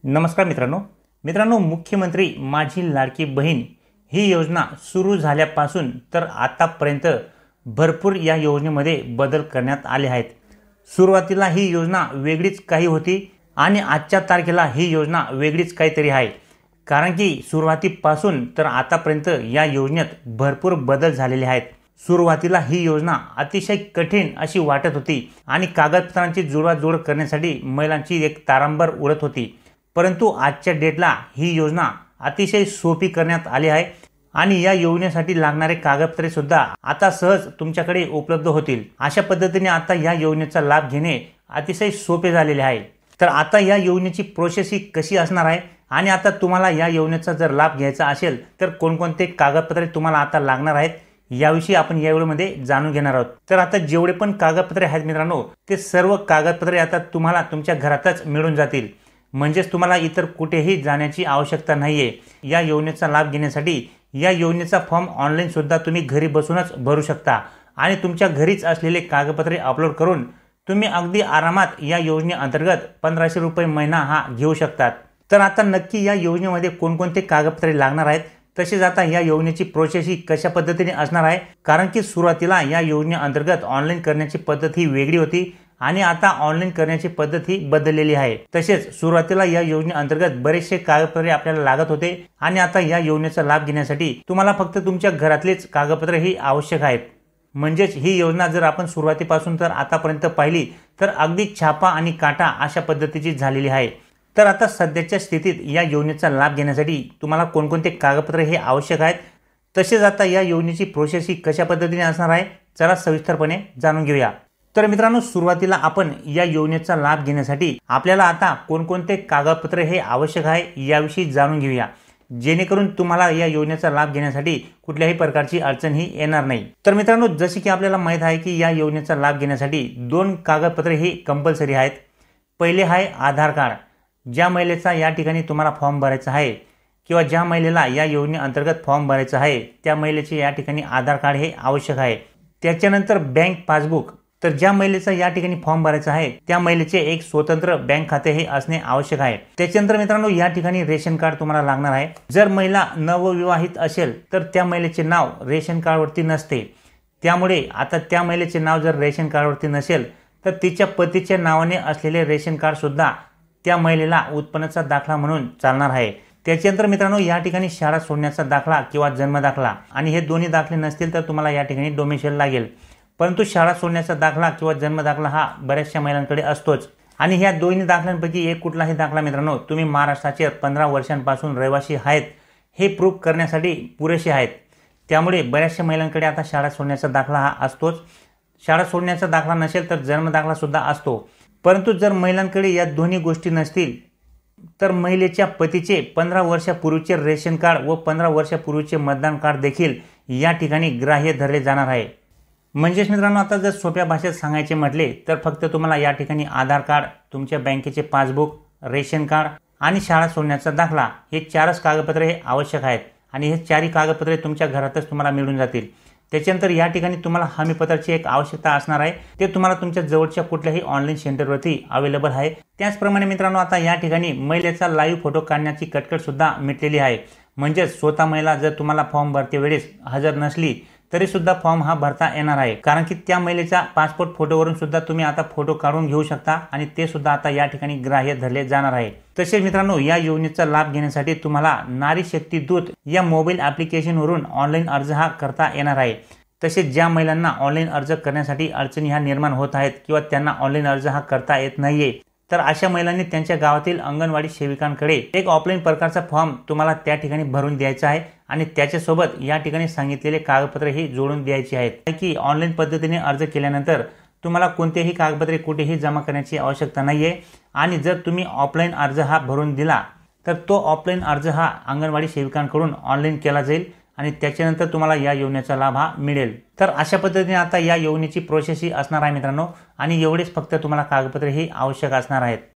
नमस्कार मित्रांनो, मुख्यमंत्री माझी लाडकी बहीण ही योजना सुरू झाल्यापासून तर आतापर्यंत भरपूर या योजनेमध्ये बदल करण्यात आले आहेत। सुरुवातीला ही योजना वेगळीच काही होती आणि आजच्या तारखेला ही योजना वेगळीच काहीतरी आहे। कारण की सुरुवातीपासून तर आतापर्यंत या योजनेत भरपूर बदल झालेले आहेत। सुरुवातीला ही योजना अतिशय कठीण अशी वाटत होती आणि कागदपत्रांची जुळवाजुळव करण्यासाठी महिलांची एक तारांबळ उडत होती। परंतु आजच्या डेटला ही योजना अतिशय सोपी करण्यात आली आहे आणि या योजनेसाठी लागणारे कागदपत्रे सुद्धा आता सहज तुमच्याकडे उपलब्ध होतील। अशा पद्धतीने आता या योजनेचा लाभ घेणे अतिशय सोपे झालेले आहे। तर आता या योजनेची प्रोसेस ही कशी असणार आहे आणि आता तुम्हाला या योजनेचा जर लाभ घ्यायचा असेल तर कोणकोणते कागदपत्रे तुम्हाला आता लागणार आहेत याविषयी आपण या व्हिडिओमध्ये जाणून घेणार आहोत। तर आता जेवढे पण कागदपत्रे आहेत मित्रांनो, ते सर्व कागदपत्रे आता तुम्हाला तुमच्या घरातच मिळून जातील। म्हणजेच तुम्हाला इतर कुठेही जाण्याची आवश्यकता नाहीये। या योजनेचा लाभ घेण्यासाठी या योजनेचा फॉर्म ऑनलाईन सुद्धा तुम्ही घरी बसूनच भरू शकता आणि तुमच्या घरीच असलेले कागदपत्रे अपलोड करून तुम्ही अगदी आरामात या योजनेअंतर्गत 1500 रुपये महिना हा घेऊ शकतात। तर आता नक्की या योजनेमध्ये कोणकोणते कागदपत्रे लागणार आहेत, तसेच आता या योजनेची प्रोसेस ही कशा पद्धतीने असणार आहे, कारण की सुरुवातीला या योजनेअंतर्गत ऑनलाईन करण्याची पद्धत ही वेगळी होती आणि आता ऑनलाईन करण्याची पद्धत ही बदललेली आहे। तसेच सुरुवातीला या योजनेअंतर्गत बरेचसे कागदपत्रे आपल्याला लागत होते आणि आता या योजनेचा लाभ घेण्यासाठी तुम्हाला फक्त तुमच्या घरातलेच कागदपत्रे ही आवश्यक आहेत। म्हणजेच ही योजना जर आपण सुरुवातीपासून तर आतापर्यंत पाहिली तर अगदी छापा आणि काटा अशा पद्धतीची झालेली आहे। तर आता सध्याच्या स्थितीत या योजनेचा लाभ घेण्यासाठी तुम्हाला कोणकोणते कागदपत्रे हे आवश्यक आहेत, तसेच आता या योजनेची प्रोसेस ही कशा पद्धतीने असणार आहे, चला सविस्तरपणे जाणून घेऊया। तर मित्रांनो, सुरुवातीला आपण या योजनेचा लाभ घेण्यासाठी आपल्याला आता कोणकोणते कागदपत्रे हे आवश्यक आहे याविषयी जाणून घेऊया, जेणेकरून तुम्हाला या योजनेचा लाभ घेण्यासाठी कुठल्याही प्रकारची अडचण ही येणार नाही। तर मित्रांनो, जसे की आपल्याला माहित आहे की या योजनेचा लाभ घेण्यासाठी 2 कागदपत्रे ही कंपल्सरी आहेत। पहिले आहे आधार कार्ड। ज्या महिलेचा या ठिकाणी तुम्हाला फॉर्म भरायचा आहे किंवा ज्या महिलेला या योजनेअंतर्गत फॉर्म भरायचा आहे त्या महिलेचे या ठिकाणी आधार कार्ड हे आवश्यक आहे। त्याच्यानंतर बँक पासबुक। तर ज्या महिलेचा या ठिकाणी फॉर्म भरायचा आहे त्या महिलेचे एक स्वतंत्र बँक खाते हे असणे आवश्यक आहे। त्याच्यानंतर मित्रांनो, या ठिकाणी रेशन कार्ड तुम्हाला लागणार आहे। जर महिला नवविवाहित असेल तर त्या महिलेचे नाव रेशन कार्डवरती नसते, त्यामुळे आता त्या महिलेचे नाव जर रेशन कार्डवरती नसेल तर तिच्या पतीच्या नावाने असलेले रेशन कार्ड सुद्धा त्या महिलेला उत्पन्नाचा दाखला म्हणून चालणार आहे। त्याच्यानंतर मित्रांनो, या ठिकाणी शाळा सोडण्याचा दाखला किंवा जन्म दाखला, आणि हे दोन्ही दाखले नसतील तर तुम्हाला या ठिकाणी डोमेशियल लागेल। परंतु शाळा सोडण्याचा दाखला किंवा जन्म दाखला हा बऱ्याचशा महिलांकडे असतोच आणि ह्या दोन्ही दाखल्यांपैकी एक कुठलाही दाखला मित्रांनो तुम्ही महाराष्ट्राचे 15 वर्षांपासून रहिवासी आहेत हे प्रूफ करण्यासाठी पुरेसे आहेत। त्यामुळे बऱ्याचशा महिलांकडे आता शाळा सोडण्याचा दाखला हा असतोच। शाळा सोडण्याचा दाखला नसेल तर जन्म दाखला सुद्धा असतो। परंतु जर महिलांकडे या दोन्ही गोष्टी नसतील तर महिलेच्या पतीचे 15 वर्षापूर्वीचे रेशन कार्ड व 15 वर्षापूर्वीचे मतदान कार्ड देखील या ठिकाणी ग्राह्य धरले जाणार आहे। म्हणजेच मित्रांनो, आता जर सोप्या भाषेत सांगायचे म्हटले तर फक्त तुम्हाला या ठिकाणी आधार कार्ड, तुमच्या बँकेचे पासबुक, रेशन कार्ड आणि शाळा सोडण्याचा दाखला हे 4च कागदपत्रे हे आवश्यक आहेत आणि हे 4ही कागदपत्रे तुमच्या घरातच तुम्हाला मिळून जातील। त्याच्यानंतर या ठिकाणी तुम्हाला हमीपत्राची एक आवश्यकता असणार आहे, ते तुम्हाला तुमच्या जवळच्या कुठल्याही ऑनलाईन सेंटरवरती अवेलेबल आहे। त्याचप्रमाणे मित्रांनो, आता या ठिकाणी महिलेचा लाईव्ह फोटो काढण्याची कटकट सुद्धा मिटलेली आहे। म्हणजे स्वतः महिला जर तुम्हाला फॉर्म भरते वेळेस हजर नसली तरी सुद्धा फॉर्म हा भरता येणार आहे, कारण की त्या महिलेच्या पासपोर्ट फोटोवरून सुद्धा तुम्ही आता फोटो काढून घेऊ शकता आणि ते सुद्धा आता या ठिकाणी ग्राह्य धरले जाणार आहे। तसेच मित्रांनो, या योजनेचा लाभ घेण्यासाठी तुम्हाला नारी शक्ती दूत या मोबाईल ॲप्लिकेशनवरून ऑनलाईन अर्ज हा करता येणार आहे। तसेच ज्या महिलांना ऑनलाईन अर्ज करण्यासाठी अडचणी ह्या निर्माण होत आहेत किंवा त्यांना ऑनलाईन अर्ज हा करता येत नाहीये, तर अशा महिलांनी त्यांच्या गावातील अंगणवाडी सेविकांकडे एक ऑफलाईन प्रकारचा फॉर्म तुम्हाला त्या ठिकाणी भरून द्यायचा आहे आणि त्याच्यासोबत या ठिकाणी सांगितलेले कागदपत्रे ही जोडून द्यायची आहेत। की ऑनलाईन पद्धतीने अर्ज केल्यानंतर तुम्हाला कोणतेही कागदपत्रे कुठेही जमा करण्याची आवश्यकता नाहीये आणि जर तुम्ही ऑफलाईन अर्ज हा भरून दिला तर तो ऑफलाईन अर्ज हा अंगणवाडी सेविकांकडून ऑनलाईन केला जाईल आणि त्याच्यानंतर तुम्हाला या योजनेचा लाभ हा मिळेल। तर अशा पद्धतीने आता या योजनेची प्रोसेस ही असणार आहे मित्रांनो, आणि एवढेच फक्त तुम्हाला कागदपत्रे ही आवश्यक असणार आहेत।